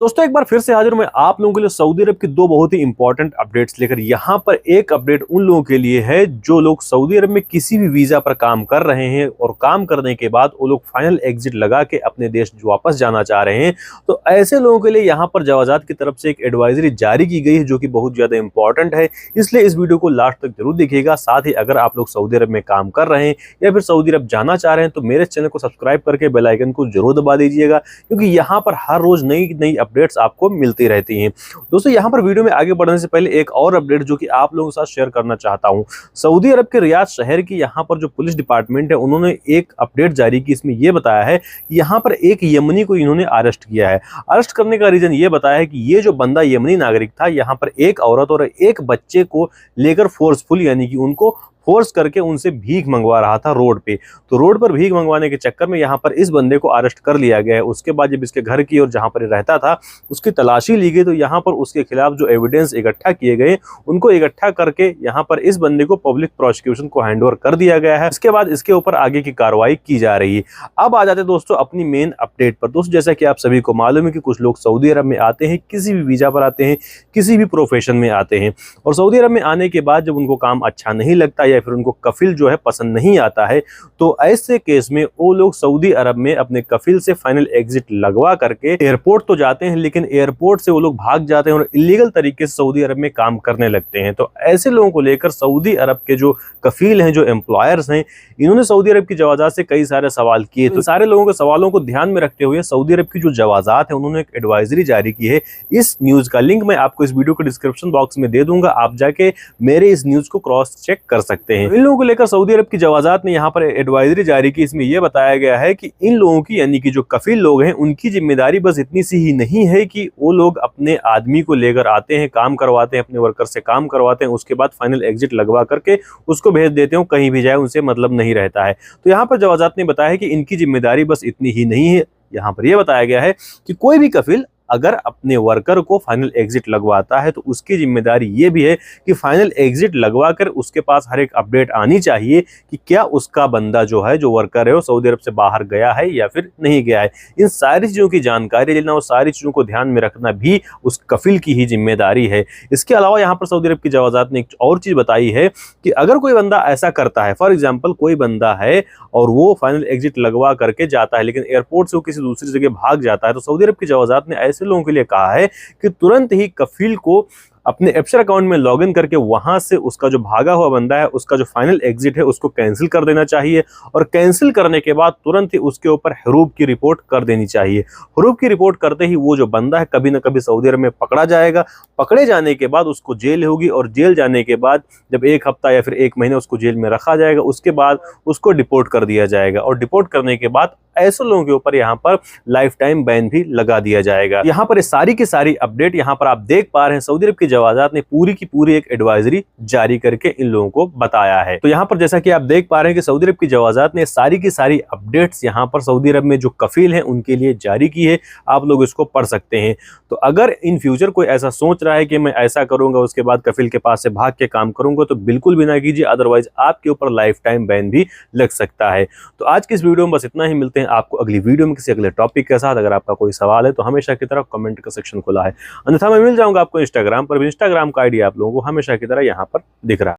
दोस्तों एक बार फिर से हाजिर मैं आप लोगों के लिए सऊदी अरब की दो बहुत ही इंपॉर्टेंट अपडेट्स लेकर। यहाँ पर एक अपडेट उन लोगों के लिए है जो लोग सऊदी अरब में किसी भी वीजा पर काम कर रहे हैं और काम करने के बाद वो लोग फाइनल एग्जिट लगा के अपने देश वापस जाना चाह रहे हैं। तो ऐसे लोगों के लिए यहाँ पर जवाजात की तरफ से एक एडवाइजरी जारी की गई है जो कि बहुत ज्यादा इंपॉर्टेंट है, इसलिए इस वीडियो को लास्ट तक जरूर देखिएगा। साथ ही अगर आप लोग सऊदी अरब में काम कर रहे हैं या फिर सऊदी अरब जाना चाह रहे हैं तो मेरे चैनल को सब्सक्राइब करके बेल आइकन को जरूर दबा दीजिएगा, क्योंकि यहाँ पर हर रोज नई नई अपडेट्स आपको मिलती रहती हैं। दोस्तों यहाँ पर वीडियो में आगे बढ़ने से पहले एक और अपडेट जो कि आप लोगों के साथ शेयर करना चाहता हूँ। सऊदी अरब के रियाद शहर की यहाँ पर जो पुलिस डिपार्टमेंट है उन्होंने एक अपडेट जारी की। इसमें यह बताया है कि यहाँ पर एक यमनी को इन्होंने अरेस्ट किया है। अरेस्ट करने का रीजन ये बताया है कि ये जो बंदा यमनी नागरिक था, यहाँ पर एक औरत और एक बच्चे को लेकर फोर्सफुल यानी कि उनको फोर्स करके उनसे भीख मंगवा रहा था रोड पे। तो रोड पर भीख मंगवाने के चक्कर में यहाँ पर इस बंदे को अरेस्ट कर लिया गया है। उसके बाद जब इसके घर की और जहाँ पर रहता था उसकी तलाशी ली गई तो यहाँ पर उसके खिलाफ जो एविडेंस इकट्ठा किए गए उनको इकट्ठा करके यहाँ पर इस बंदे को पब्लिक प्रोसिक्यूशन को हैंडओवर कर दिया गया है। इसके बाद इसके ऊपर आगे की कार्रवाई की जा रही है। अब आ जाते दोस्तों अपनी मेन अपडेट पर। दोस्तों जैसा कि आप सभी को मालूम है कि कुछ लोग सऊदी अरब में आते हैं, किसी भी वीजा पर आते हैं, किसी भी प्रोफेशन में आते हैं, और सऊदी अरब में आने के बाद जब उनको काम अच्छा नहीं लगता या फिर उनको कफिल जो है पसंद नहीं आता है तो ऐसे केस में वो लोग सऊदी अरब में अपने कफिल से फाइनल एग्जिट लगवा करके एयरपोर्ट तो जाते हैं, लेकिन एयरपोर्ट से वो लोग भाग जाते हैं और इलीगल तरीके से सऊदी अरब में काम करने लगते हैं। तो ऐसे लोगों को लेकर सऊदी अरब के जो कफील हैं, जो एम्प्लॉयर्स हैं, इन्होंने सऊदी अरब की जवाजात से कई सारे सवाल किए। तो सारे लोगों के सवालों को ध्यान में रखते हुए सऊदी अरब की जो जवाजात है उन्होंने एक एडवाइजरी जारी की है। इस न्यूज का लिंक मैं आपको इस वीडियो के डिस्क्रिप्शन बॉक्स में दे दूंगा, आप जाके मेरे इस न्यूज को क्रॉस चेक कर सकते हैं। इन लोगों को लेकर सऊदी अरब की जवाजात ने यहाँ पर एडवाइजरी जारी की। इसमें यह बताया गया है कि इन लोगों की यानी कि जो कफील लोग हैं उनकी जिम्मेदारी बस इतनी सी ही नहीं है कि वो लोग अपने आदमी को लेकर आते हैं, काम करवाते हैं, अपने वर्कर से काम करवाते हैं, उसके बाद फाइनल एग्जिट लगवा करके उसको भेज देते हैं, कहीं भी जाए उनसे मतलब नहीं रहता है। तो यहाँ पर जवाजात ने बताया है कि इनकी जिम्मेदारी बस इतनी ही नहीं है। यहाँ पर यह बताया गया है कि कोई भी कफील अगर अपने वर्कर को फाइनल एग्जिट लगवाता है तो उसकी जिम्मेदारी ये भी है कि फाइनल एग्जिट लगवा कर उसके पास हर एक अपडेट आनी चाहिए कि क्या उसका बंदा जो है, जो वर्कर है, वो सऊदी अरब से बाहर गया है या फिर नहीं गया है। इन सारी चीज़ों की जानकारी लेना और सारी चीज़ों को ध्यान में रखना भी उस कफिल की ही जिम्मेदारी है। इसके अलावा यहाँ पर सऊदी अरब की जवाजात ने एक और चीज़ बताई है कि अगर कोई बंदा ऐसा करता है, फॉर एग्जाम्पल कोई बंदा है और वो फाइनल एग्जिट लगवा करके जाता है लेकिन एयरपोर्ट से वो किसी दूसरी जगह भाग जाता है, तो सऊदी अरब की जवाजात ने ऐसे लोगों के लिए कहा है कि तुरंत ही कफील को अपने एप्सर अकाउंट में लॉगिन करके वहां से उसका जो भागा हुआ बंदा है, उसका जो फाइनल एग्जिट है, उसको कैंसिल कर देना चाहिए। और कैंसिल करने के बाद तुरंत ही उसके ऊपर हरूब की रिपोर्ट कर देनी चाहिए। हरूब की रिपोर्ट करते ही वो जो बंदा है कभी ना कभी सऊदी अरब में पकड़ा जाएगा। पकड़े जाने के बाद उसको जेल होगी और जेल जाने के बाद जब एक हफ्ता या फिर एक महीने उसको जेल में रखा जाएगा, उसके बाद उसको डिपोर्ट कर दिया जाएगा। और डिपोर्ट करने के बाद ऐसे लोगों के ऊपर यहाँ पर लाइफ टाइम बैन भी लगा दिया जाएगा। यहाँ पर सारी की सारी अपडेट यहाँ पर आप देख पा रहे हैं। सऊदी अरब की जवाजात ने पूरी की पूरी एक एडवाइजरी जारी करके इन लोगों को बताया है। तो यहाँ पर जैसा कि आप देख पा रहे हैं कि सऊदी अरब की जवाजात ने सारी की सारी अपडेट्स यहाँ पर सऊदी अरब में जो कफील हैं उनके लिए जारी की है। आप लोग इसको पढ़ सकते हैं। तो अगर इन फ्यूचर कोई ऐसा सोच रहा है कि मैं ऐसा करूंगा उसके बाद कफील के पास से भाग के काम करूंगा, तो बिल्कुल भी ना कीजिए, अदरवाइज आपके ऊपर लाइफ टाइम बैन भी लग सकता है। तो आज की इस वीडियो में बस इतना ही। मिलते हैं आपको अगली वीडियो में किसी अगले टॉपिक के साथ। अगर आपका कोई सवाल है तो हमेशा की तरह कमेंट का सेक्शन खुला है, अन्यथा मैं मिल जाऊंगा आपको इंस्टाग्राम पर भी। इंस्टाग्राम का आईडी आप लोगों को हमेशा की तरह यहाँ पर दिख रहा है।